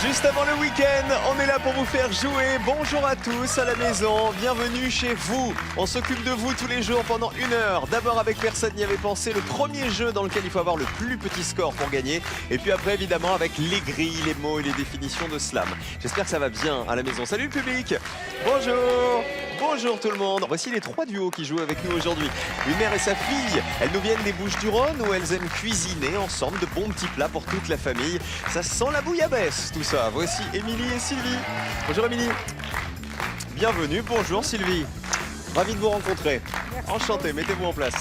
Juste avant le week-end, on est là pour vous faire jouer. Bonjour à tous à la maison, bienvenue chez vous. On s'occupe de vous tous les jours pendant 1 heure. D'abord avec Personne n'y avait pensé, le premier jeu dans lequel il faut avoir le plus petit score pour gagner. Et puis après évidemment avec les grilles, les mots et les définitions de slam. J'espère que ça va bien à la maison. Salut le public. Bonjour. Bonjour tout le monde. Voici les 3 duos qui jouent avec nous aujourd'hui. Une mère et sa fille, elles nous viennent des Bouches-du-Rhône où elles aiment cuisiner ensemble de bons petits plats pour toute la famille. Ça sent la bouillabaisse tout ça. Voici Émilie et Sylvie. Bonjour Émilie. Bienvenue, bonjour Sylvie. Ravi de vous rencontrer. Enchanté, mettez-vous en place.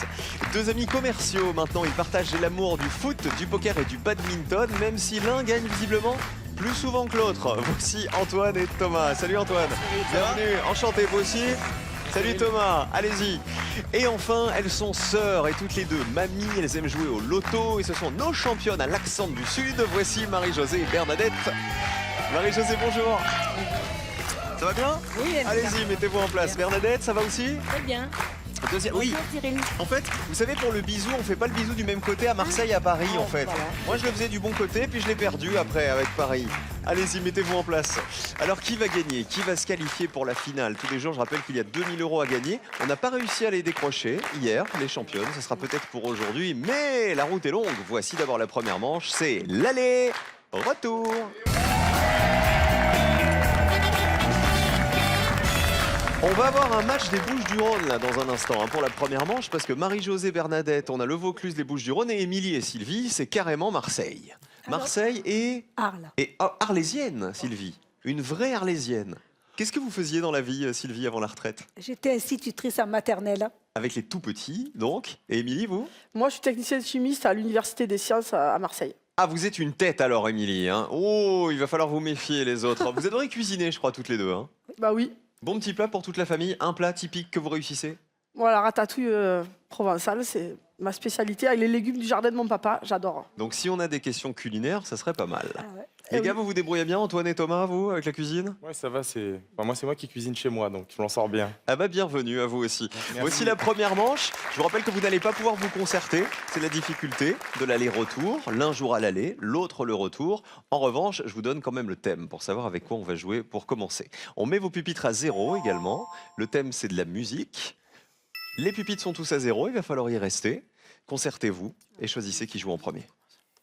2 amis commerciaux maintenant, ils partagent l'amour du foot, du poker et du badminton, même si l'un gagne visiblement plus souvent que l'autre. Voici Antoine et Thomas. Salut Antoine. Bienvenue, enchanté vous aussi. Salut Thomas, allez-y. Et enfin, elles sont sœurs et toutes les deux mamies, elles aiment jouer au loto et ce sont nos championnes à l'accent du Sud. Voici Marie-Josée et Bernadette. Marie-Josée, bonjour. Ça va bien? Oui, allez-y, mettez-vous en place. Bernadette, ça va aussi? très bien. Oui, Bonjour, Cyril. en fait, vous savez, pour le bisou, on fait pas le bisou du même côté à Marseille et à Paris, en fait. Voilà. Moi, je le faisais du bon côté, puis je l'ai perdu après avec Paris. Allez-y, mettez-vous en place. Alors, qui va gagner? Qui va se qualifier pour la finale? Tous les jours, je rappelle qu'il y a 2000 € à gagner. On n'a pas réussi à les décrocher hier, les championnes. Ce sera peut-être pour aujourd'hui, mais la route est longue. Voici d'abord la première manche, c'est l'aller-retour. On va avoir un match des Bouches-du-Rhône là dans un instant pour la première manche parce que Marie-Josée, Bernadette, on a le Vaucluse des Bouches-du-Rhône et Émilie et Sylvie, c'est carrément Marseille. Marseille et Arles. Arlésienne, Sylvie, une vraie Arlésienne. Qu'est-ce que vous faisiez dans la vie, Sylvie, avant la retraite? J'étais institutrice en maternelle. Avec les tout petits, donc. Et Émilie, vous? Moi, je suis technicienne chimiste à l'Université des Sciences à Marseille. Ah, vous êtes une tête alors, Émilie. Hein. Oh, il va falloir vous méfier les autres. Vous adorez cuisiner, je crois, toutes les deux. Hein. Bah oui. Bon petit plat pour toute la famille, un plat typique que vous réussissez? Voilà, ratatouille provençale, c'est ma spécialité avec les légumes du jardin de mon papa, j'adore. Donc si on a des questions culinaires, ça serait pas mal. Ah ouais. Les Eh gars, oui. vous vous débrouillez bien, Antoine et Thomas, vous, avec la cuisine? Ouais, ça va, moi, c'est moi qui cuisine chez moi, donc je m'en sors bien. Ah bah bienvenue à vous aussi. Merci. Voici la première manche. Je vous rappelle que vous n'allez pas pouvoir vous concerter. C'est la difficulté de l'aller-retour. L'un jouera l'aller, l'autre le retour. En revanche, je vous donne quand même le thème pour savoir avec quoi on va jouer pour commencer. On met vos pupitres à 0 également. Le thème, c'est de la musique. Les pupitres sont tous à 0, il va falloir y rester. Concertez-vous et choisissez qui joue en premier.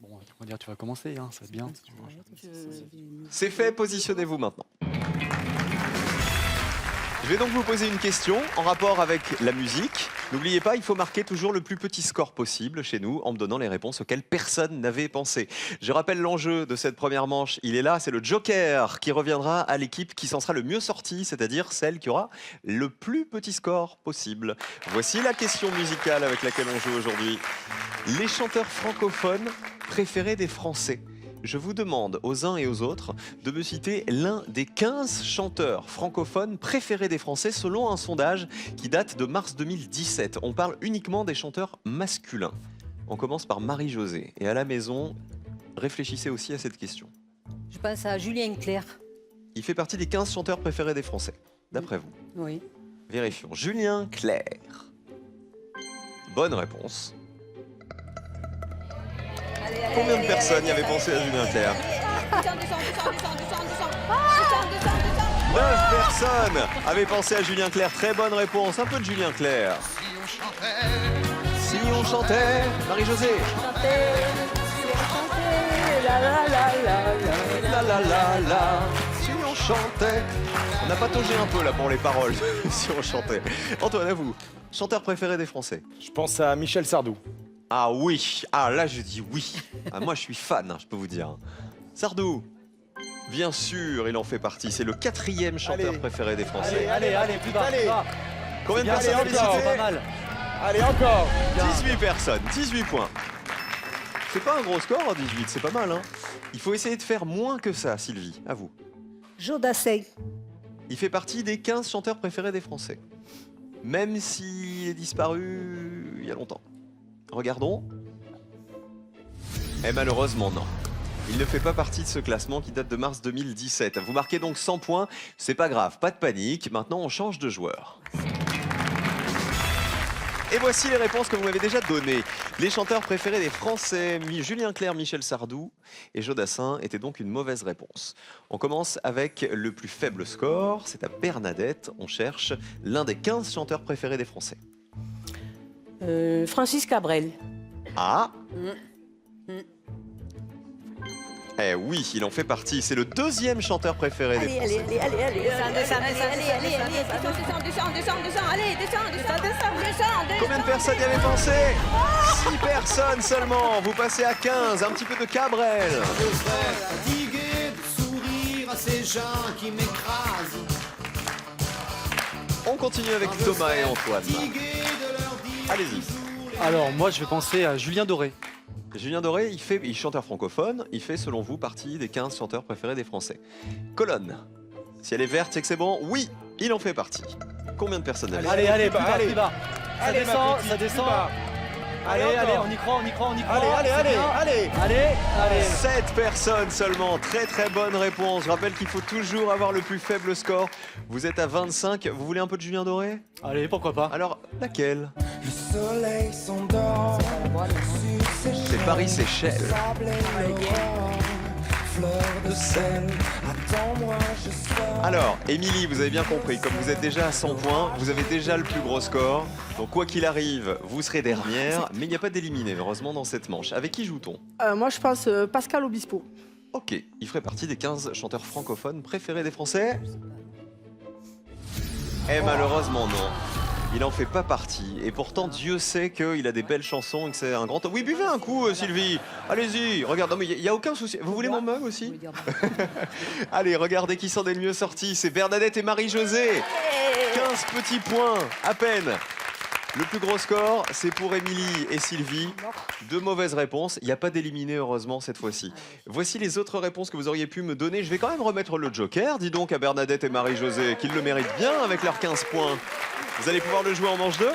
Bon, on va dire tu vas commencer, hein, ça va être bien. C'est fait, positionnez-vous maintenant. Je vais donc vous poser une question en rapport avec la musique. N'oubliez pas, il faut marquer toujours le plus petit score possible chez nous en me donnant les réponses auxquelles personne n'avait pensé. Je rappelle l'enjeu de cette première manche, il est là, c'est le joker qui reviendra à l'équipe qui s'en sera le mieux sortie, c'est-à-dire celle qui aura le plus petit score possible. Voici la question musicale avec laquelle on joue aujourd'hui. Les chanteurs francophones préférés des Français. Je vous demande aux uns et aux autres de me citer l'un des 15 chanteurs francophones préférés des Français selon un sondage qui date de mars 2017. On parle uniquement des chanteurs masculins. On commence par Marie-Josée. Et à la maison, réfléchissez aussi à cette question. Je pense à Julien Clerc. Il fait partie des 15 chanteurs préférés des Français, d'après vous. Oui. Vérifions. Julien Clerc. Bonne réponse. Combien de personnes y avaient pensé à Julien Clerc? 9 personnes avaient pensé à Julien Clerc. Très bonne réponse. Un peu de Julien Clerc. Si on chantait, Marie-Josée. La la la la la. La la la la. Si on chantait. On a pataugé un peu là pour les paroles. Si on chantait. Antoine, à vous. Chanteur préféré des Français? Je pense à Michel Sardou. Ah oui. Ah là, je dis oui. Ah, moi, je suis fan, je peux vous dire. Sardou. Bien sûr, il en fait partie. C'est le 4e chanteur Allez. préféré des Français. Allez, plus bas, Allez. plus bas. Combien de Bien, personnes allez, avez encore, cité? pas mal. Allez, encore. 18 personnes, 18 points. C'est pas un gros score, hein, 18, c'est pas mal. Hein. Il faut essayer de faire moins que ça, Sylvie. À vous. Jodassin. Il fait partie des 15 chanteurs préférés des Français. Même s'il est disparu il y a longtemps. Regardons. Et malheureusement, non. Il ne fait pas partie de ce classement qui date de mars 2017. Vous marquez donc 100 points, c'est pas grave, pas de panique. Maintenant, on change de joueur. Et voici les réponses que vous m'avez déjà données. Les chanteurs préférés des Français, Julien Clerc, Michel Sardou et Jodassin étaient donc une mauvaise réponse. On commence avec le plus faible score, c'est à Bernadette. On cherche l'un des 15 chanteurs préférés des Français. Francis Cabrel. Ah Eh oui, il en fait partie. C'est le deuxième chanteur préféré des Français. Combien de personnes y avaient pensé 6 personnes seulement. Vous passez à 15. Un petit peu de Cabrel. Je serais fatigué de sourire à ces gens qui m'écrasent. On continue avec Thomas et Antoine. Allez-y. Alors, moi, je vais penser à Julien Doré. Julien Doré, il est chanteur francophone. Il fait, selon vous, partie des 15 chanteurs préférés des Français. Colonne. Si elle est verte, c'est que c'est bon. Oui, il en fait partie. Combien de personnes avaient Allez, plus bas, plus bas. Ça descend, ça descend. Allez, on y croit. Allez. 7 personnes seulement. Très très bonne réponse. Je rappelle qu'il faut toujours avoir le plus faible score. Vous êtes à 25. Vous voulez un peu de Julien Doré? Allez, pourquoi pas. Alors, laquelle? Le soleil s'endort. C'est Paris-Séchelles. Fleur de sel, attends-moi, je sors. Alors, Émilie, vous avez bien compris, comme vous êtes déjà à 100 points, vous avez déjà le plus gros score. Donc quoi qu'il arrive, vous serez dernière, mais il n'y a pas d'éliminé, heureusement, dans cette manche. Avec qui joue-t-on? Moi, je pense Pascal Obispo. Ok, il ferait partie des 15 chanteurs francophones préférés des Français. Eh malheureusement non. Il n'en fait pas partie. Et pourtant, Dieu sait qu'il a des belles chansons et que c'est un grand... Oui, buvez un coup, Sylvie. Allez-y, regarde. Non, mais il n'y a aucun souci. Vous voulez mon mug aussi? Allez, regardez qui s'en est le mieux sorti. C'est Bernadette et Marie-Josée. 15 petits points, à peine. Le plus gros score, c'est pour Émilie et Sylvie. 2 mauvaises réponses. Il n'y a pas d'éliminé, heureusement, cette fois-ci. Voici les autres réponses que vous auriez pu me donner. Je vais quand même remettre le joker, dis donc, à Bernadette et Marie-Josée, qu'ils le méritent bien avec leurs 15 points. Vous allez pouvoir le jouer en manche 2.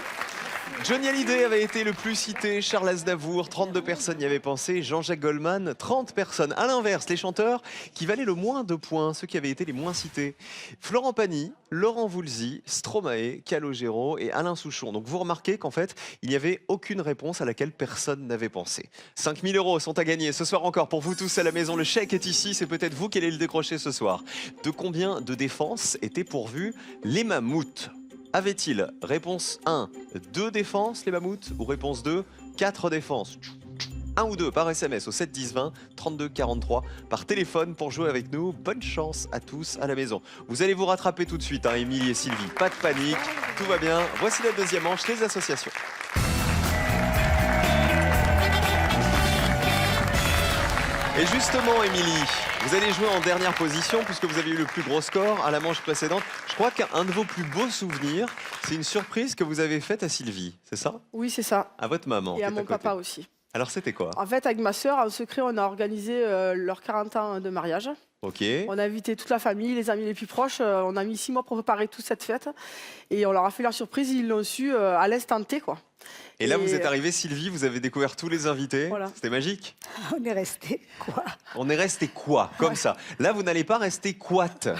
Johnny Hallyday avait été le plus cité, Charles Aznavour, 32 personnes y avaient pensé, Jean-Jacques Goldman, 30 personnes. À l'inverse, les chanteurs qui valaient le moins de points, ceux qui avaient été les moins cités. Florent Pagny, Laurent Voulzy, Stromae, Calogero et Alain Souchon. Donc vous remarquez qu'en fait, il n'y avait aucune réponse à laquelle personne n'avait pensé. 5 000 € sont à gagner ce soir encore pour vous tous à la maison. Le chèque est ici, c'est peut-être vous qui allez le décrocher ce soir. De combien de défenses étaient pourvus les mammouths? Avait-il réponse 1, 2 défenses les mammouths ou réponse 2, 4 défenses? 1 ou 2 par SMS au 7 10 20 32 43 par téléphone pour jouer avec nous. Bonne chance à tous à la maison. Vous allez vous rattraper tout de suite, hein, Émilie et Sylvie. Pas de panique, tout va bien. Voici la deuxième manche, les associations. Et justement, Émilie, vous allez jouer en dernière position puisque vous avez eu le plus gros score à la manche précédente. Je crois qu'un de vos plus beaux souvenirs, c'est une surprise que vous avez faite à Sylvie, c'est ça? Oui, c'est ça. À votre maman. Et qui à est mon côté. papa aussi. Alors c'était quoi? En fait, avec ma sœur, en secret, on a organisé leurs 40 ans de mariage. Ok. On a invité toute la famille, les amis les plus proches. On a mis 6 mois pour préparer toute cette fête. Et on leur a fait la surprise, ils l'ont su à l'instant T, quoi. Et là, vous êtes arrivée, Sylvie, vous avez découvert tous les invités. Voilà. C'était magique. On est resté quoi? On est resté quoi? Comme ça. Là, vous n'allez pas rester quat.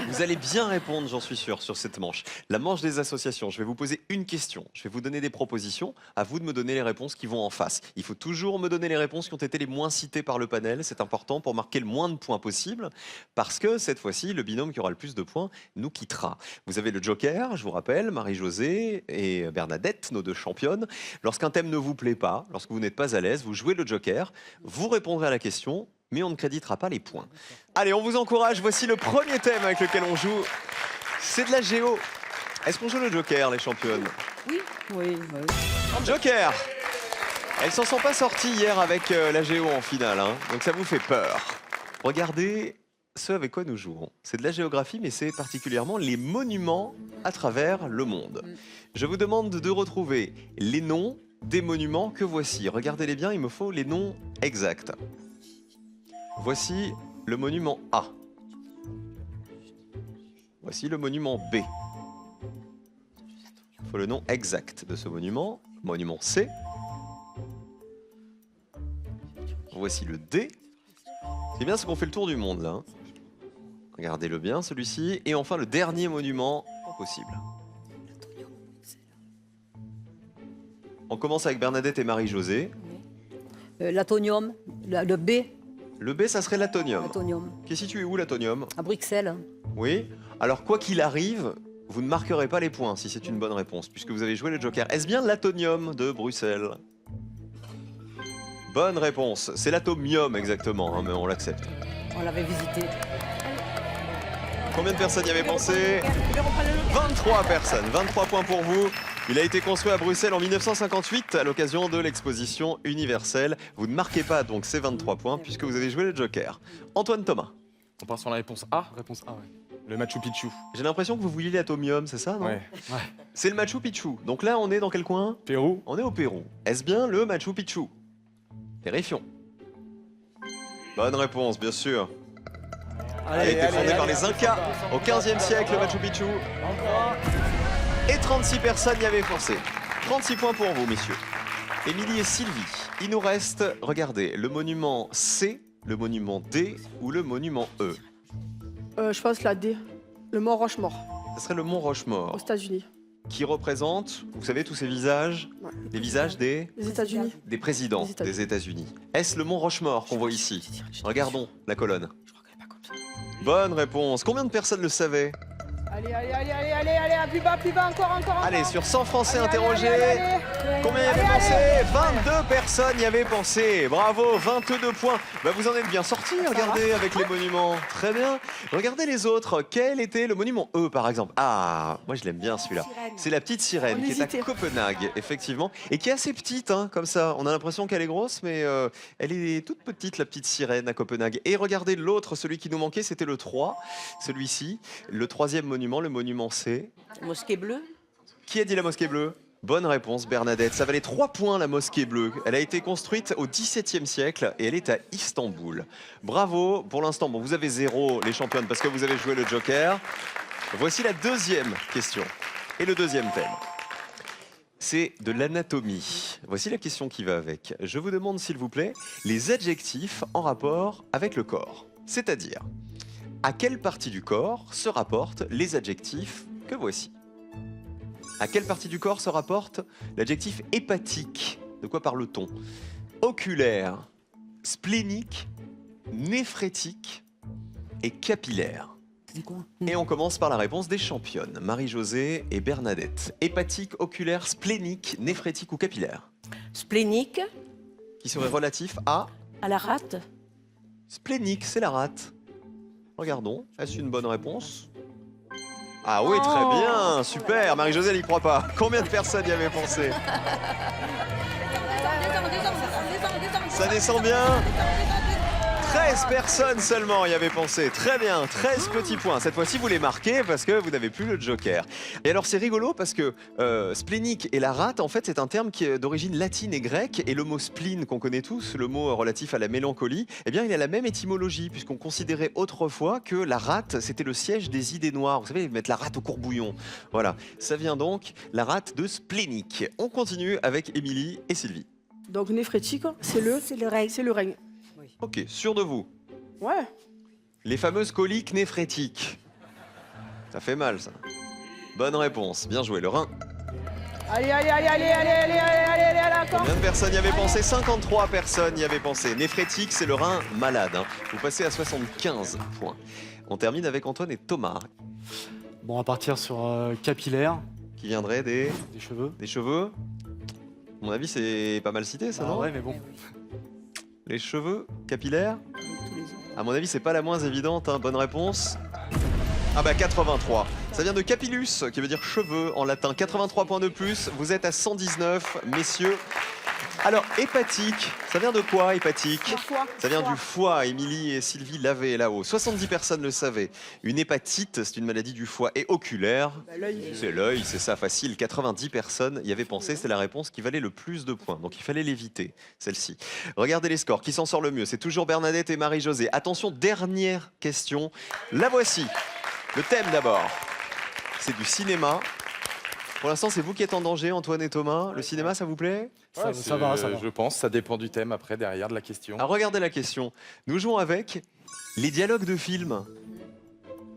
Vous allez bien répondre, j'en suis sûr, sur cette manche. La manche des associations. Je vais vous poser une question. Je vais vous donner des propositions. À vous de me donner les réponses qui vont en face. Il faut toujours me donner les réponses qui ont été les moins citées par le panel. C'est important pour marquer le moins de points possible. Parce que cette fois-ci, le binôme qui aura le plus de points nous quittera. Vous avez le joker, je vous rappelle, Marie-Josée et Bernadette, nos 2 championnes. Lorsqu'un thème ne vous plaît pas, lorsque vous n'êtes pas à l'aise, vous jouez le joker, vous répondrez à la question, mais on ne créditera pas les points. Allez, on vous encourage, voici le premier thème avec lequel on joue. C'est de la géo. Est-ce qu'on joue le joker, les championnes? Oui. Joker! Elles s'en sont pas sorties hier avec la géo en finale, hein, donc ça vous fait peur. Regardez ce avec quoi nous jouons. C'est de la géographie, mais c'est particulièrement les monuments à travers le monde. Je vous demande de retrouver les noms des monuments que voici. Regardez-les bien, il me faut les noms exacts. Voici le monument A. Voici le monument B. Il faut le nom exact de ce monument. Monument C. Voici le D. C'est bien ce qu'on fait le tour du monde là. Regardez-le bien celui-ci. Et enfin le dernier monument possible. On commence avec Bernadette et Marie-Josée. L'atonium, le B, Le B, ça serait l'atonium. l'atonium, Qui est situé où, l'atonium? à Bruxelles. Oui. Alors, quoi qu'il arrive, vous ne marquerez pas les points si c'est une bonne réponse, puisque vous avez joué le joker. Est-ce bien l'atonium de Bruxelles? Bonne réponse. C'est l'atomium, exactement, hein, mais on l'accepte. On l'avait visité. Combien de personnes y avaient pensé? 23 personnes, 23 points pour vous. Il a été construit à Bruxelles en 1958 à l'occasion de l'exposition universelle. Vous ne marquez pas donc ces 23 points puisque vous avez joué le joker. Antoine Thomas, On part sur la réponse A. Réponse A, ouais. Le Machu Picchu. j'ai l'impression que vous vouliez l'atomium, c'est ça, non? Ouais. C'est le Machu Picchu. Donc là, on est dans quel coin? Pérou. On est au Pérou. Est-ce bien le Machu Picchu? Vérifions. Bonne réponse, bien sûr. Il a été fondé par les Incas au 15e siècle, le Machu Picchu. Et 36 personnes y avaient pensé. 36 points pour vous, messieurs. Émilie et Sylvie, il nous reste, regardez, le monument C, le monument D ou le monument E. Je pense la D, le Mont Rochemort, Ce serait le mont Rochemort, aux États-Unis. qui représente, vous savez, tous ces visages, Ouais. les visages des Les États-Unis. présidents Des États-Unis. des États-Unis. Est-ce le mont Rochemort qu'on voit ici? Regardons la colonne. Je crois qu'elle est pas comme ça. Bonne réponse. Combien de personnes le savaient? Allez, plus bas, encore. Allez, sur 100 Français Allez, interrogés, allez. combien y avait pensé? 22 personnes y avaient pensé. Bravo, 22 points. Bah, vous en êtes bien sortis, regardez, avec les monuments. Très bien. Regardez les autres. Quel était le monument E, par exemple? Ah, moi je l'aime bien celui-là. C'est la petite sirène On qui est à hésitait. Copenhague, effectivement, et qui est assez petite, hein, comme ça. On a l'impression qu'elle est grosse, mais elle est toute petite, la petite sirène à Copenhague. Et regardez l'autre, celui qui nous manquait, c'était le 3, celui-ci. Le troisième monument, le monument C. Mosquée bleue. Qui a dit la mosquée bleue? Bonne réponse, Bernadette. Ça valait 3 points, la mosquée bleue. Elle a été construite au XVIIe siècle et elle est à Istanbul. Bravo. Pour l'instant, bon, vous avez 0, les championnes, parce que vous avez joué le joker. Voici la deuxième question et le deuxième thème. C'est de l'anatomie. Voici la question qui va avec. Je vous demande, s'il vous plaît, les adjectifs en rapport avec le corps. C'est-à-dire, à quelle partie du corps se rapportent les adjectifs que voici? À quelle partie du corps se rapporte l'adjectif hépatique? De quoi parle-t-on? Oculaire, splénique, néphrétique et capillaire. C'est quoi? Et on commence par la réponse des championnes, Marie-Josée et Bernadette. Hépatique, oculaire, splénique, néphrétique ou capillaire? Splénique, Qui serait relatif à à la rate. splénique, c'est la rate. Regardons, est-ce une bonne réponse? Ah oui, très bien, super. Marie-Josée, elle y croit pas. Combien de personnes y avaient pensé? Ça descend bien. 13 personnes seulement y avaient pensé. Très bien, 13 petits points. Cette fois-ci, vous les marquez parce que vous n'avez plus le joker. Et alors, c'est rigolo parce que splénique et la rate, en fait, c'est un terme qui est d'origine latine et grecque. Et le mot spleen, qu'on connaît tous, le mot relatif à la mélancolie, eh bien, il a la même étymologie, puisqu'on considérait autrefois que la rate, c'était le siège des idées noires. Vous savez, mettre la rate au courbouillon. Voilà, ça vient donc, la rate de splénique. On continue avec Émilie et Sylvie. Donc néphrétique, c'est le règne. C'est le règne. Ok, sûr de vous. Ouais. Les fameuses coliques néphrétiques. Ça fait mal, ça. Bonne réponse, bien joué, le rein. Allez, encore. Combien de personnes y avaient pensé? 53 personnes y avaient pensé. Néphrétique, c'est le rein malade, hein. Vous passez à 75 points. On termine avec Antoine et Thomas, Bon, on va partir sur capillaire, qui viendrait des cheveux. des cheveux. À mon avis, c'est pas mal cité, ça, Ah non? ouais, mais bon. Les cheveux capillaires. À mon avis, c'est pas la moins évidente, hein. Bonne réponse. Ah bah 83. Ça vient de capillus, qui veut dire cheveux en latin. 83 points de plus. Vous êtes à 119, messieurs. Alors, hépatique, ça vient de quoi, hépatique? Le foie. Ça vient du foie. Émilie et Sylvie l'avaient là-haut. 70 personnes le savaient. Une hépatite, c'est une maladie du foie. Et oculaire, Bah, l'œil. c'est l'œil, c'est ça, facile. 90 personnes y avaient pensé. C'est la réponse qui valait le plus de points. Donc il fallait l'éviter, celle-ci. Regardez les scores. Qui s'en sort le mieux? C'est toujours Bernadette et Marie-Josée. Attention, dernière question. La voici. Le thème d'abord. C'est du cinéma. Pour l'instant, c'est vous qui êtes en danger, Antoine et Thomas. Le cinéma, ça vous plaît? Ça va. Je pense, ça dépend du thème après, derrière, de la question. Alors regardez la question. Nous jouons avec les dialogues de films.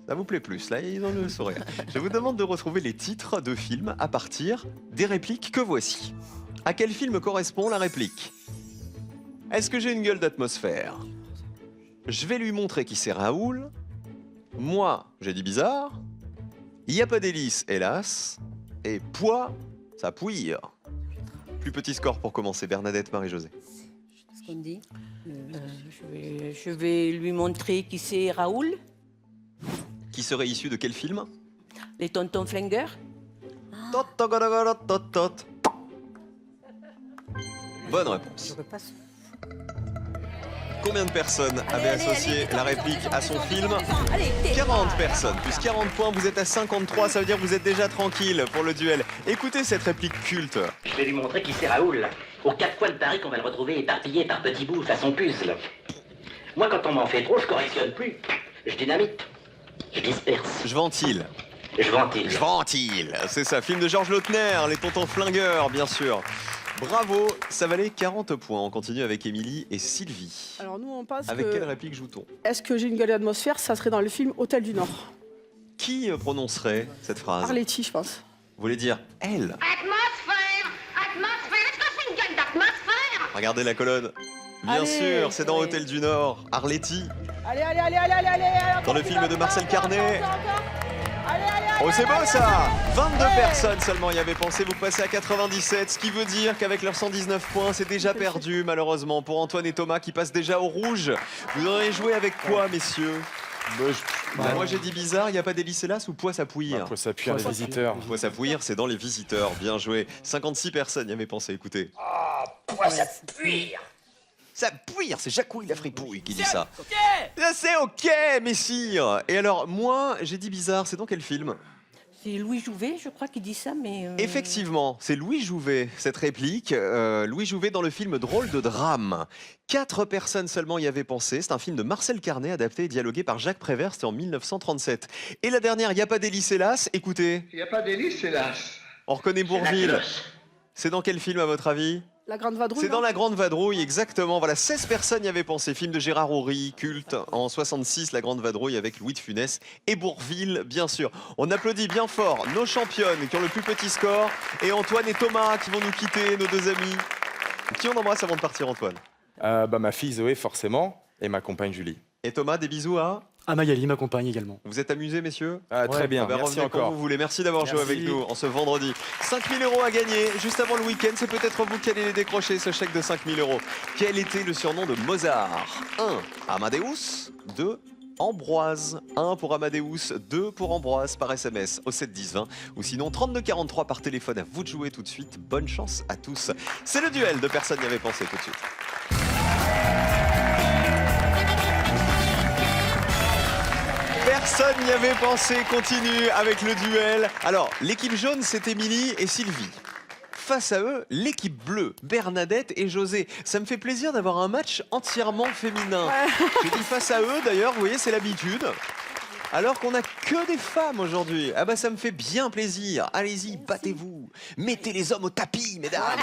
Ça vous plaît plus, là, ils ont le sourire. Je vous demande de retrouver les titres de films à partir des répliques que voici. À quel film correspond la réplique? Est-ce que j'ai une gueule d'atmosphère? Je vais lui montrer qui c'est Raoul. Moi, j'ai dit bizarre. Il n'y a pas d'hélice, hélas. Et poids, ça pouille. Plus petit score pour commencer, Bernadette, Marie-Josée. Ce qu'on dit. Je vais lui montrer qui c'est Raoul, Qui serait issu de quel film? les tontons flingueurs. Tot, tot, tot, tot, tot, tot. Bonne réponse. Je repasse. Combien de personnes avaient associé la réplique à son film? Allez, 40 personnes, plus 40 points, vous êtes à 53, ça veut dire que vous êtes déjà tranquille pour le duel. Écoutez cette réplique culte. Je vais lui montrer qui c'est Raoul. Aux 4 coins de Paris qu'on va le retrouver éparpillé par petits bouts façon puzzle. Moi, quand on m'en fait trop, je correctionne plus. Je dynamite. Je disperse. Je ventile. Je ventile. Je ventile. C'est ça, film de Georges Lautner, les tontons flingueurs, bien sûr. Bravo, ça valait 40 points. On continue avec Émilie et Sylvie. Alors nous, on pense Avec que... quelle réplique joue-t-on? Est-ce que j'ai une gueule d'atmosphère? Ça serait dans le film Hôtel du Nord. Qui prononcerait cette phrase? Arletty, je pense. Vous voulez dire elle? Atmosphère! Atmosphère! Est-ce que c'est une gueule d'atmosphère? Regardez la colonne. Bien Allez, sûr, c'est dans ouais. Hôtel du Nord. Arletty. Allez, allez, allez, allez, allez, allez. Dans le film de Marcel Carnet. Allez, allez, allez. Oh, c'est beau ça! 22 personnes seulement y avaient pensé, vous passez à 97, ce qui veut dire qu'avec leurs 119 points, c'est déjà perdu malheureusement pour Antoine et Thomas qui passent déjà au rouge. Vous auriez joué avec quoi, messieurs? Moi j'ai dit bizarre, il n'y a pas d'hélice hélas ou poids à pouillir? Faut s'appuyer les visiteurs. Poids à pouillir, c'est dans les visiteurs, bien joué. 56 personnes y avaient pensé, écoutez. Ça puire. Ça pouire, c'est Jacouille la fripouille qui dit ça. C'est ok, messire. Et alors, moi, j'ai dit bizarre, c'est dans quel film? C'est Louis Jouvet, je crois, qui dit ça, mais... Effectivement, c'est Louis Jouvet, cette réplique. Louis Jouvet dans le film Drôle de drame. 4 personnes seulement y avaient pensé. C'est un film de Marcel Carnet, adapté et dialogué par Jacques Prévert, c'était en 1937. Et la dernière, il n'y a pas d'hélice hélas. Écoutez, Il n'y a pas d'hélice, hélas. on reconnaît Bourvil. C'est dans quel film à votre avis? La Grande Vadrouille. C'est dans non La Grande Vadrouille, exactement. Voilà, 16 personnes y avaient pensé. Film de Gérard Horry, culte, en 66, La Grande Vadrouille avec Louis de Funès et Bourvil, bien sûr. On applaudit bien fort nos championnes qui ont le plus petit score et Antoine et Thomas qui vont nous quitter, nos deux amis. Qui on embrasse avant de partir, Antoine? Ma fille Zoé, forcément, et ma compagne Julie. Et Thomas, des bisous à... Magali m'accompagne également. Vous êtes amusés, messieurs? Très bien, Ben, merci revenez quand encore. vous voulez. Merci d'avoir joué Merci. avec nous en ce vendredi. 5 000 € à gagner juste avant le week-end. C'est peut-être vous qui allez les décrocher, ce chèque de 5 000 €. Quel était le surnom de Mozart? 1. Amadeus. 2. Ambroise. 1 pour Amadeus, 2 pour Ambroise par SMS au 7 10 20 ou sinon 32 43 par téléphone. À vous de jouer tout de suite. Bonne chance à tous. C'est le duel de personne n'y avait pensé tout de suite. Personne n'y avait pensé, continue avec le duel. Alors, l'équipe jaune, c'est Émilie et Sylvie. Face à eux, l'équipe bleue, Bernadette et José. Ça me fait plaisir d'avoir un match entièrement féminin. J'ai dit face à eux, d'ailleurs, vous voyez, c'est l'habitude. Alors qu'on n'a que des femmes aujourd'hui. Ah bah ça me fait bien plaisir. Allez-y, battez-vous. Mettez les hommes au tapis, mesdames.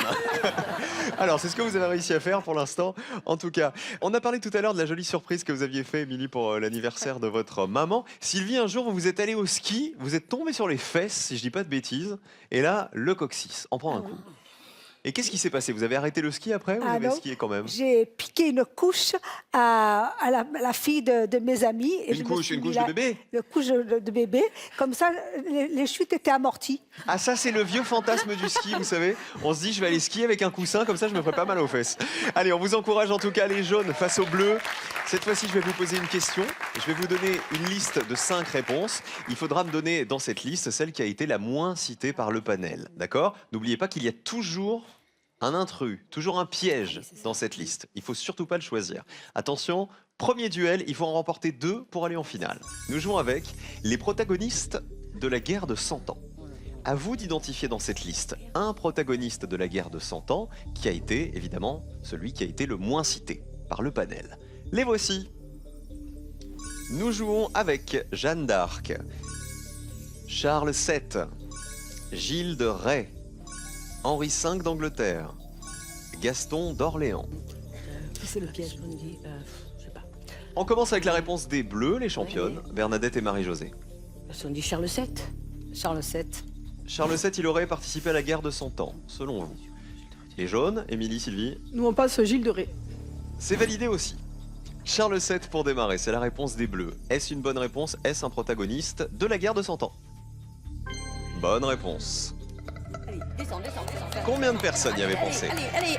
Alors c'est ce que vous avez réussi à faire pour l'instant. En tout cas, on a parlé tout à l'heure de la jolie surprise que vous aviez fait, Émilie, pour l'anniversaire de votre maman. Sylvie, un jour, vous êtes allée au ski, vous êtes tombée sur les fesses, si je dis pas de bêtises. Et là, le coccyx en prend un coup. Et qu'est-ce qui s'est passé? Vous avez arrêté le ski après ou vous avez non, skié quand même? j'ai piqué une couche à la fille de mes amis. Et je Une me couche suis mis de bébé? Une couche de bébé. Comme ça, les chutes étaient amorties. Ah ça c'est le vieux fantasme du ski, vous savez. On se dit je vais aller skier avec un coussin, comme ça je me ferai pas mal aux fesses. Allez, on vous encourage en tout cas les jaunes face aux bleus. Cette fois-ci je vais vous poser une question. Je vais vous donner une liste de 5 réponses. Il faudra me donner dans cette liste celle qui a été la moins citée par le panel. D'accord? N'oubliez pas qu'il y a toujours un intrus, toujours un piège dans cette liste. Il faut surtout pas le choisir. Attention, premier duel, il faut en remporter 2 pour aller en finale. Nous jouons avec les protagonistes de la guerre de 100 ans. À vous d'identifier dans cette liste un protagoniste de la guerre de 100 ans qui a été, évidemment, celui qui a été le moins cité par le panel. Les voici. Nous jouons avec Jeanne d'Arc, Charles VII, Gilles de Rais, Henri V d'Angleterre, Gaston d'Orléans. C'est le piège qu'on dit. Je sais pas. On commence avec la réponse des Bleus, les championnes, Bernadette et Marie-Josée. On dit Charles VII. Charles VII. Charles VII, il aurait participé à la guerre de 100 ans, selon vous. Les jaunes, Émilie, Sylvie. Nous, on passe Gilles de Ré. C'est validé aussi. Charles VII pour démarrer, c'est la réponse des Bleus. Est-ce une bonne réponse? Est-ce un protagoniste de la guerre de 100 ans? Bonne réponse. Allez, descends. Combien de personnes y avaient pensé? Allez,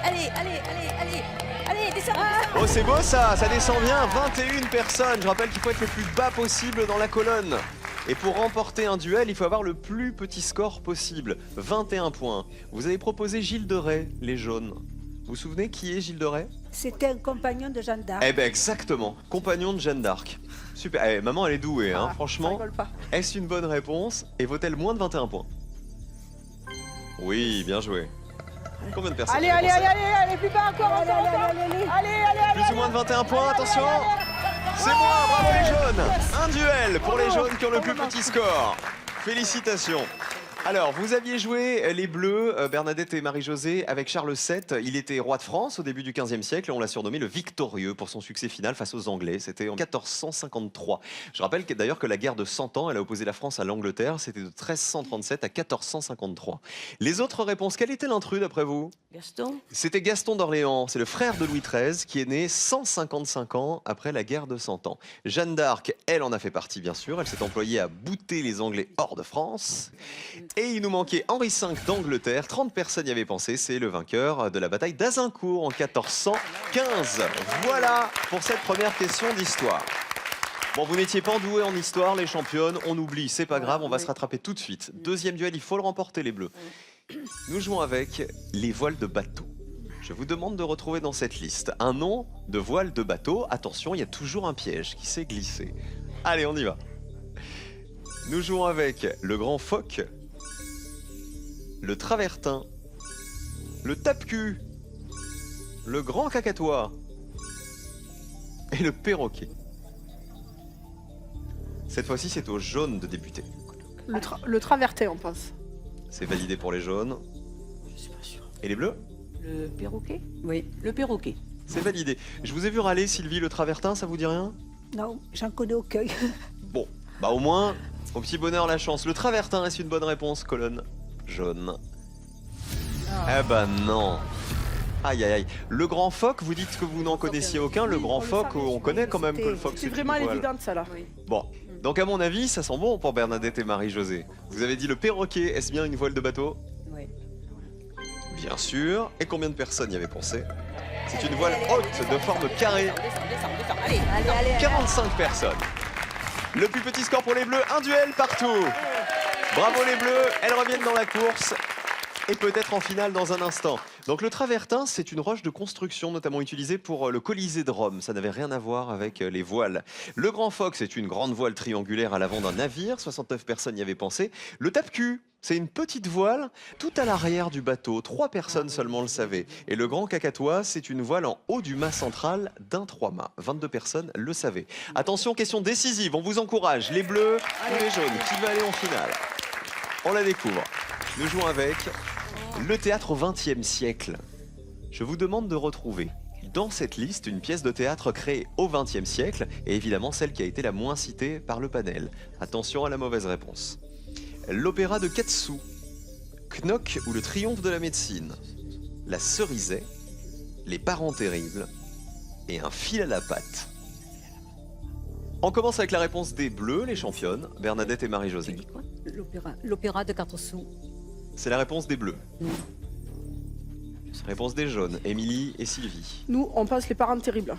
descends. Oh, c'est beau ça descend bien, 21 personnes. Je rappelle qu'il faut être le plus bas possible dans la colonne. Et pour remporter un duel, il faut avoir le plus petit score possible, 21 points. Vous avez proposé Gilles de Rais, les jaunes. Vous vous souvenez qui est Gilles de Rais? C'était un compagnon de Jeanne d'Arc. Eh ben exactement, compagnon de Jeanne d'Arc. Super, eh, maman elle est douée, hein, Ça franchement. rigole pas. Est-ce une bonne réponse et vaut-elle moins de 21 points? Oui, bien joué. Combien de personnes Allez, avaient allez, pensé? allez, allez, plus bas encore, allez. Plus ou moins de 21 points, attention. C'est moi, bravo les jaunes. Un duel pour les jaunes qui ont le plus petit score. Félicitations. Alors, vous aviez joué les Bleus, Bernadette et Marie-Josée, avec Charles VII. Il était roi de France au début du XVe siècle et on l'a surnommé le Victorieux pour son succès final face aux Anglais. C'était en 1453. Je rappelle d'ailleurs que la guerre de 100 ans, elle a opposé la France à l'Angleterre. C'était de 1337 à 1453. Les autres réponses, quel était l'intrus d'après vous? Gaston. C'était Gaston d'Orléans, c'est le frère de Louis XIII qui est né 155 ans après la guerre de 100 ans. Jeanne d'Arc, elle en a fait partie bien sûr, elle s'est employée à bouter les Anglais hors de France. Et il nous manquait Henri V d'Angleterre, 30 personnes y avaient pensé, c'est le vainqueur de la bataille d'Azincourt en 1415. Voilà pour cette première question d'histoire. Bon, vous n'étiez pas doués en histoire, les championnes, on oublie, c'est pas grave, on va se rattraper tout de suite. Deuxième duel, il faut le remporter les Bleus. Nous jouons avec les voiles de bateau. Je vous demande de retrouver dans cette liste un nom de voile de bateau. Attention, il y a toujours un piège qui s'est glissé. Allez, on y va. Nous jouons avec le grand phoque, le travertin, le tape-cul, le grand cacatois et le perroquet. Cette fois-ci, c'est aux jaunes de débuter. Le travertin, on pense. C'est validé pour les jaunes. Je suis pas sûre. Et les bleus? Le perroquet. Oui, le perroquet. C'est validé. Je vous ai vu râler, Sylvie, le travertin, ça vous dit rien? Non, j'en connais aucun. Bon, bah au moins, au petit bonheur la chance. Le travertin est une bonne réponse, colonne jaune. Eh ben non. Aïe aïe aïe. Le grand phoque, vous dites que vous n'en connaissiez aucun. Le grand phoque, on connaît quand même que le phoque C'est c'est vraiment une voile. évidente, ça, là. Oui. Bon, donc à mon avis, ça sent bon pour Bernadette et Marie-Josée. Vous avez dit le perroquet, est-ce bien une voile de bateau? Oui. Bien sûr. Et combien de personnes y avaient pensé? C'est une voile haute de forme carrée. Descends. Allez. 45 personnes. Le plus petit score pour les Bleus, un duel partout. Bravo les Bleus, elles reviennent dans la course et peut-être en finale dans un instant. Donc le travertin, c'est une roche de construction notamment utilisée pour le Colisée de Rome. Ça n'avait rien à voir avec les voiles. Le grand phoque, c'est une grande voile triangulaire à l'avant d'un navire. 69 personnes y avaient pensé. Le tape-cul, c'est une petite voile tout à l'arrière du bateau. 3 personnes seulement le savaient. Et le grand cacatois, c'est une voile en haut du mât central d'un 3-mâts. 22 personnes le savaient. Attention, question décisive. On vous encourage. Les bleus ou les jaunes, qui va aller en finale? On la découvre. Nous jouons avec le théâtre au XXe siècle. Je vous demande de retrouver dans cette liste une pièce de théâtre créée au XXe siècle et évidemment celle qui a été la moins citée par le panel. Attention à la mauvaise réponse. L'opéra de Katsu, Knock ou le triomphe de la médecine, la Cerisay, les parents terribles et un fil à la patte. On commence avec la réponse des Bleus, les championnes, Bernadette et Marie-Josée. L'opéra de 4 sous. C'est la réponse des Bleus. Réponse des jaunes, Émilie et Sylvie. Nous, on pense les parents terribles.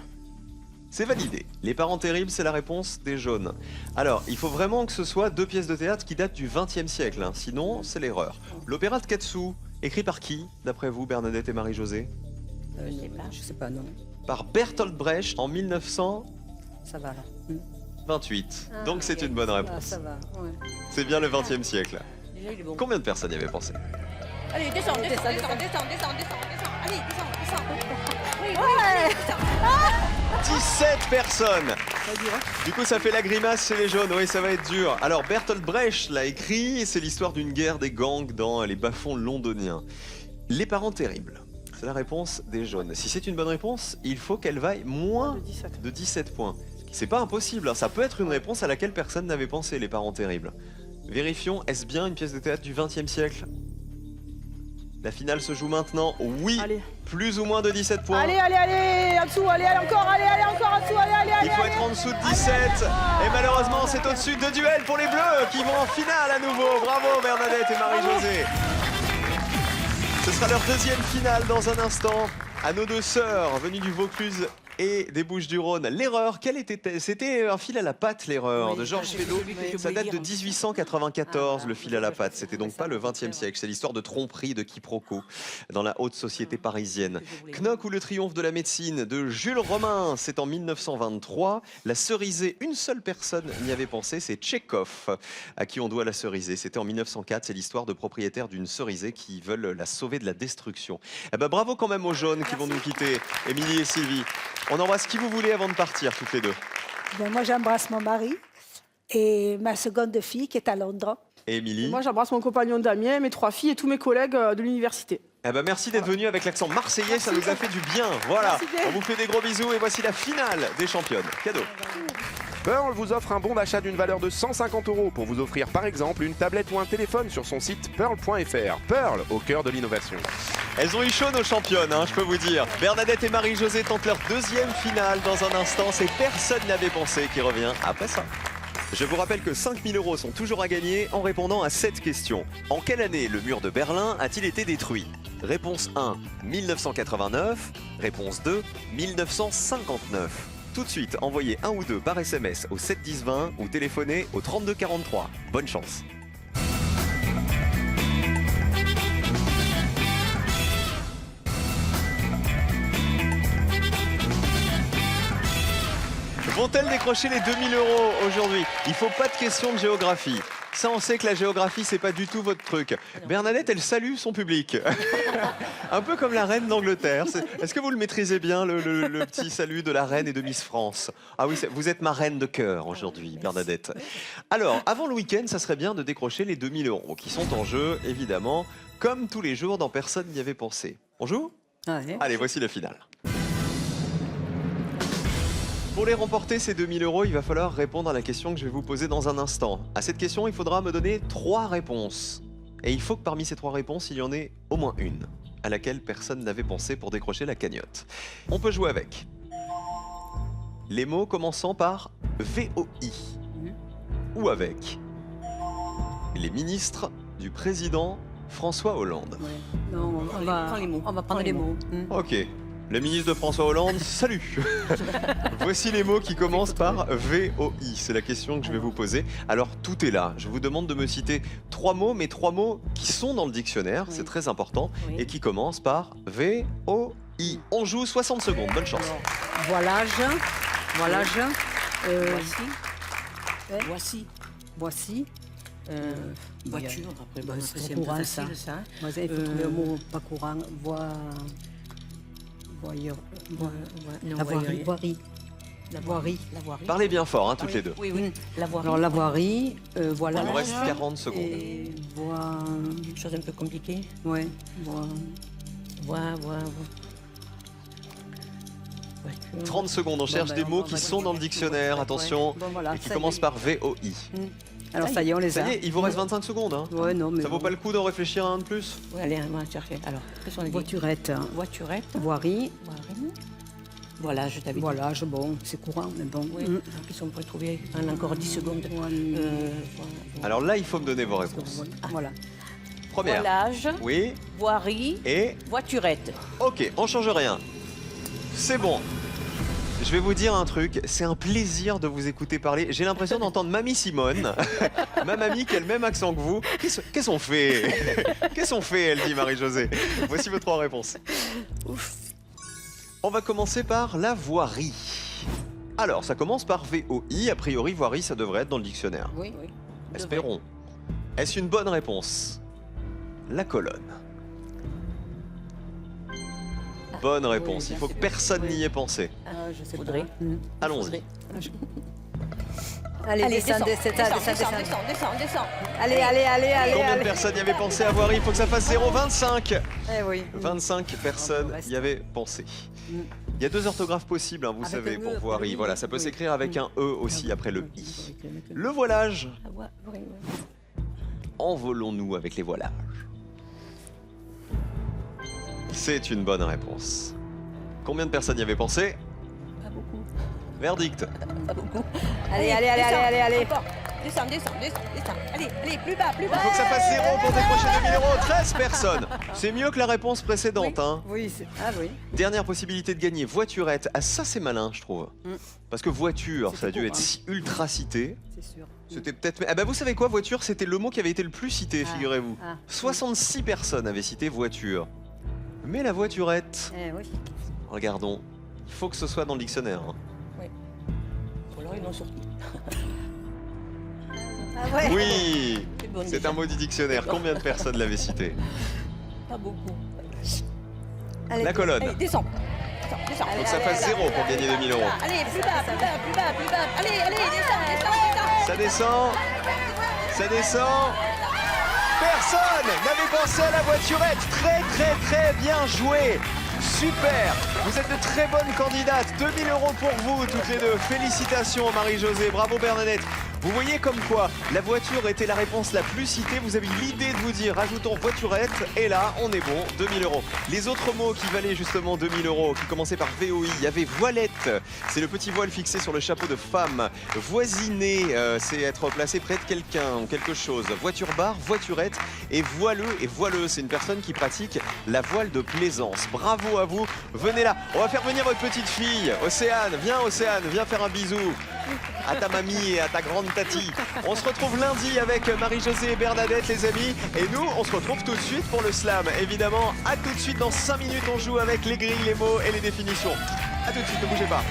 C'est validé. Les parents terribles, c'est la réponse des jaunes. Alors, il faut vraiment que ce soit 2 pièces de théâtre qui datent du XXe siècle, hein, sinon c'est l'erreur. L'opéra de Katsu, écrit par qui, d'après vous, Bernadette et Marie-Josée? Je sais pas, non. Par Bertolt Brecht en 1928. Ça va là. Donc c'est une bonne réponse. Ça va, ouais. C'est bien le XXe siècle. Déjà, il est bon. Combien de personnes y avaient pensé? Allez, descends. Allez, descends. Oui, 17 personnes. Du coup, ça fait la grimace chez les jaunes. Oui, ça va être dur. Alors, Bertolt Brecht l'a écrit. C'est l'histoire d'une guerre des gangs dans les bas-fonds londoniens. Les parents terribles. C'est la réponse des jaunes. Si c'est une bonne réponse, il faut qu'elle vaille moins de 17 points. C'est pas impossible. Hein. Ça peut être une réponse à laquelle personne n'avait pensé, les parents terribles. Vérifions, est-ce bien une pièce de théâtre du XXe siècle? La finale se joue maintenant. Oui, Allez. plus ou moins de 17 points. Allez, en dessous, allez, encore en dessous, allez, Il faut être en dessous de 17. Et malheureusement, c'est au-dessus de duel pour les Bleus qui vont en finale à nouveau. Bravo Bernadette et Marie-Josée. Ce sera leur deuxième finale dans un instant. À nos deux sœurs venues du Vaucluse et des Bouches-du-Rhône. L'erreur, quelle était-elle? C'était un fil à la patte, l'erreur de Georges Feydeau. Ça date de 1894, le fil à la patte. C'était donc pas le XXe siècle. C'est l'histoire de tromperie, de quiproquo dans la haute société parisienne. Knock ou le triomphe de la médecine de Jules Romain, c'est en 1923. La cerisée, une seule personne n'y avait pensé, c'est Tchekhov, à qui on doit la cerisée. C'était en 1904. C'est l'histoire de propriétaires d'une cerisée qui veulent la sauver de la destruction. Eh ben, bravo quand même aux jaunes qui vont nous quitter, Émilie et Sylvie. On embrasse qui vous voulez avant de partir, toutes les deux. Ben, moi, j'embrasse mon mari et ma seconde fille qui est à Londres. Et Émilie? Moi, j'embrasse mon compagnon Damien, mes 3 filles et tous mes collègues de l'université. Eh ben, merci d'être venu avec l'accent marseillais, ça nous a fait du bien. Voilà, on vous fait des gros bisous et voici la finale des championnes. Cadeau. Pearl vous offre un bon d'achat d'une valeur de 150 € pour vous offrir par exemple une tablette ou un téléphone sur son site pearl.fr. Pearl, au cœur de l'innovation. Elles ont eu chaud nos championnes, je peux vous dire. Bernadette et Marie-Josée tentent leur deuxième finale dans un instant. C'est personne n'y avait pensé qui revient après ça. Je vous rappelle que 5 000 € sont toujours à gagner en répondant à cette question. En quelle année le mur de Berlin a-t-il été détruit? Réponse 1, 1989. Réponse 2, 1959. Tout de suite, envoyez un ou deux par SMS au 7 10 20 ou téléphonez au 32 43. Bonne chance. Vont-elles décrocher les 2 000 € aujourd'hui? Il faut pas de questions de géographie. Ça, on sait que la géographie, c'est pas du tout votre truc. Bernadette, elle salue son public. Un peu comme la reine d'Angleterre. Est-ce que vous le maîtrisez bien, le petit salut de la reine et de Miss France? Ah oui, vous êtes ma reine de cœur aujourd'hui, Bernadette. Alors, avant le week-end, ça serait bien de décrocher les 2 000 € qui sont en jeu, évidemment, comme tous les jours dans Personne n'y avait pensé. On joue? Allez, voici la finale. Pour les remporter, ces 2 000 €, il va falloir répondre à la question que je vais vous poser dans un instant. À cette question, il faudra me donner 3 réponses. Et il faut que parmi ces 3 réponses, il y en ait au moins une à laquelle personne n'avait pensé pour décrocher la cagnotte. On peut jouer avec les mots commençant par VOI ou avec les ministres du président François Hollande. Non, on va prendre les mots. Ok. Le ministre de François Hollande, salut. Voici les mots qui commencent par VOI. C'est la question que je vais vous poser. Alors, tout est là. Je vous demande de me citer 3 mots, mais 3 mots qui sont dans le dictionnaire, c'est très important, et qui commencent par VOI. On joue 60 secondes. Bonne chance. Voilage. Voici. Voiture. Après, c'est courant, ça. Moi, il faut trouver un mot pas courant. La voirie. Parlez bien fort, toutes les deux. Oui. La voirie. Alors, la voirie, voilà. Il nous reste 40 secondes. Et Une chose un peu compliquée. Ouais. Voiture. 30 secondes, on cherche des mots qui sont dans le dictionnaire, attention, Bon, voilà, et qui ça y commencent est. par VOI. Alors, ça y est, on les a. Ça y est, il vous reste 25 secondes. Ouais, non, mais Ça vaut pas le coup d'en réfléchir à un de plus? Oui, allez, on va chercher. Alors, qu'est-ce qu'on a dit? Voiturette. Voiturette. Voirie. Voilà, je t'avais dit. Voilà, bon, c'est courant, mais bon. Oui, qu'est-ce qu'on pourrait trouver? On a encore 10 secondes. Alors là, il faut me donner vos réponses. Voilà. Première. Voilage, Oui. voirie, Et voiturette. ok, on change rien. C'est bon. Je vais vous dire un truc, c'est un plaisir de vous écouter parler. J'ai l'impression d'entendre Mamie Simone, ma mamie qui a le même accent que vous. Qu'est-ce qu'on fait? Qu'est-ce qu'on fait, elle dit Marie-Josée. Voici vos 3 réponses. On va commencer par la voirie. Alors, ça commence par VOI. A priori, voirie, ça devrait être dans le dictionnaire. Oui. Espérons. Est-ce une bonne réponse? La colonne. Bonne réponse. Il faut que personne n'y ait pensé. Je sais Faudrait. pas. Allons-y. Allez, descends. Allez. Combien de personnes y avaient pensé à voirie? Il faut que ça fasse 0, 25. Eh oui. 25 personnes y avaient pensé. Il y a 2 orthographes possibles, vous Avec savez, un E pour après voirie. le I. Voilà, ça peut Oui. s'écrire avec un E aussi après le I. Le voilage. Envolons-nous avec les voilages. C'est une bonne réponse. Combien de personnes y avaient pensé? Pas beaucoup. Verdict. Pas beaucoup. Allez, allez, allez, descends, allez, allez. encore. Descends. Allez, plus bas. Il faut que ça fasse 0 pour décrocher 2000 euros. 13 personnes. C'est mieux que la réponse précédente. Hein. Oui, ah oui. Dernière possibilité de gagner, voiturette. Ah ça c'est malin je trouve. Parce que voiture, ça a dû être ultra cité. C'est sûr. C'était peut-être... Ah bah vous savez quoi, voiture, c'était le mot qui avait été le plus cité, figurez-vous. 66 personnes avaient cité voiture. Mais la voiturette, Oui. regardons, il faut que ce soit dans le dictionnaire. Hein. Ou alors ils l'ont sorti. Ah ouais. Oui, C'est bon, c'est déjà. un mot du dictionnaire. Combien de personnes l'avaient cité? Pas beaucoup. Allez, La colonne. Allez, descends. Faut que ça fasse 0 pour gagner 2000 euros. Allez, plus bas. Allez, descends. Ça descend. Ça descend. Personne n'avait pensé à la voiturette. Très bien joué. Super. Vous êtes de très bonnes candidates. 2000 euros pour vous toutes les deux. Félicitations Marie-Josée. Bravo Bernadette. Vous voyez comme quoi la voiture était la réponse la plus citée. Vous avez eu l'idée de vous dire rajoutons voiturette et là on est bon, 2000 euros. Les autres mots qui valaient justement 2000 euros, qui commençaient par VOI, il y avait voilette, c'est le petit voile fixé sur le chapeau de femme. Voisiner, c'est être placé près de quelqu'un ou quelque chose. Voiture bar, voiturette et voileux et voileuse, c'est une personne qui pratique la voile de plaisance. Bravo à vous, venez là. On va faire venir votre petite fille, Océane, viens faire un bisou à ta mamie et à ta grande tati. On se retrouve lundi avec Marie-Josée et Bernadette les amis. Et nous, on se retrouve tout de suite pour le slam. Évidemment, à tout de suite, dans 5 minutes, on joue avec les grilles, les mots et les définitions. À tout de suite, ne bougez pas.